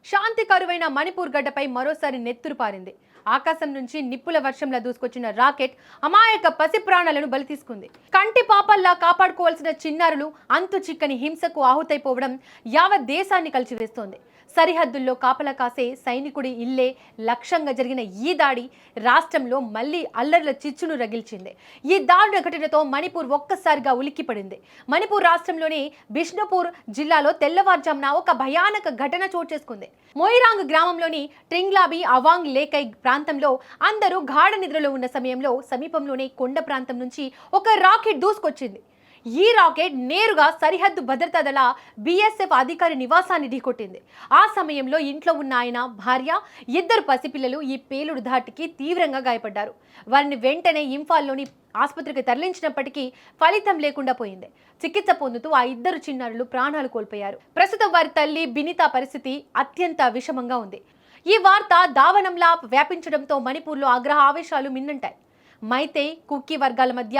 శాంతి కరువైన మణిపూర్ గడ్డపై మరోసారి నెత్తురు పారింది. ఆకాశం నుంచి నిప్పుల వర్షంలా దూసుకొచ్చిన రాకెట్ అమాయక పసి ప్రాణాలను బలి తీసుకుంది. కంటి పాపల్లా కాపాడుకోవాల్సిన చిన్నారులు అంతు చిక్కని హింసకు ఆహుతైపోవడం యావత్ దేశాన్ని కలిచివేస్తోంది. సరిహద్దుల్లో కాపలా కాసే సైనికుడి ఇల్లే లక్ష్యంగా జరిగిన ఈ దాడి రాష్ట్రంలో మళ్లీ అల్లర్ల చిచ్చును రగిల్చింది. ఈ దారుణ ఘటనతో మణిపూర్ ఒక్కసారిగా ఉలిక్కిపడింది. మణిపూర్ రాష్ట్రంలోని బిష్ణుపూర్ జిల్లాలో తెల్లవారుజామున ఒక భయానక ఘటన చోటు చేసుకుంది. మొయిరాంగ్ గ్రామంలోని ట్రింగ్లాబీ అవాంగ్ లేకై ప్రాంతంలో అందరూ గాఢ నిద్రలో ఉన్న సమయంలో సమీపంలోని కొండ ప్రాంతం నుంచి ఒక రాకెట్ దూసుకొచ్చింది. ఈ రాకెట్ నేరుగా సరిహద్దు భద్రతా దళ బీఎస్ఎఫ్ అధికారి నివాసాన్ని ఢీకొట్టింది. ఆ సమయంలో ఇంట్లో ఉన్న ఆయన భార్య, ఇద్దరు పసిపిల్లలు ఈ పేలుడు ధాటికి తీవ్రంగా గాయపడ్డారు. వారిని వెంటనే ఇంఫాల్లోని ఆసుపత్రికి తరలించినప్పటికీ ఫలితం లేకుండా పోయింది. చికిత్స పొందుతూ ఆ ఇద్దరు చిన్నారులు ప్రాణాలు కోల్పోయారు. ప్రస్తుతం వారి తల్లి బినితా పరిస్థితి అత్యంత విషమంగా ఉంది. ఈ వార్త దావనంలా వ్యాపించడంతో మణిపూర్లో ఆగ్రహ ఆవేశాలు మిన్నంటాయి. మైతే, కుకీ వర్గాల మధ్య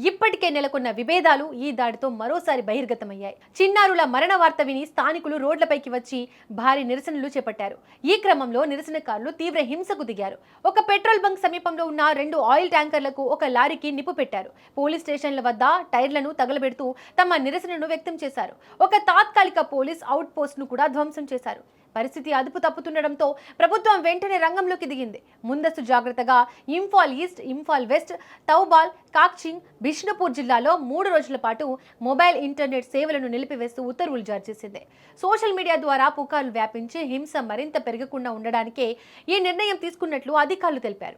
ఇప్పటికే నెలకొన్న విభేదాలు ఈ దాడితో మరోసారి బహిర్గతమయ్యాయి. చిన్నారుల మరణ వార్త విని స్థానికులు రోడ్లపైకి వచ్చి భారీ నిరసనలు చేపట్టారు. ఈ క్రమంలో నిరసనకారులు తీవ్ర హింసకు దిగారు. ఒక పెట్రోల్ బంక్ సమీపంలో ఉన్న 2 ఆయిల్ ట్యాంకర్లకు ఒక లారీకి నిప్పు పెట్టారు. పోలీస్ స్టేషన్ల వద్ద టైర్లను తగలబెడుతూ తమ నిరసనను వ్యక్తం చేశారు. ఒక తాత్కాలిక పోలీస్ అవుట్ పోస్ట్ ను కూడా ధ్వంసం చేశారు. పరిస్థితి అదుపు తప్పుతుండడంతో ప్రభుత్వం వెంటనే రంగంలోకి దిగింది. ముందస్తు జాగ్రత్తగా ఇంఫాల్ ఈస్ట్, ఇంఫాల్ వెస్ట్, తౌబాల్, కాక్చింగ్, బిష్ణుపూర్ జిల్లాలో 3 రోజుల పాటు మొబైల్ ఇంటర్నెట్ సేవలను నిలిపివేస్తూ ఉత్తర్వులు జారీ చేసింది. సోషల్ మీడియా ద్వారా పుకార్లు వ్యాపించి హింస మరింత పెరగకుండా ఉండడానికే ఈ నిర్ణయం తీసుకున్నట్లు అధికారులు తెలిపారు.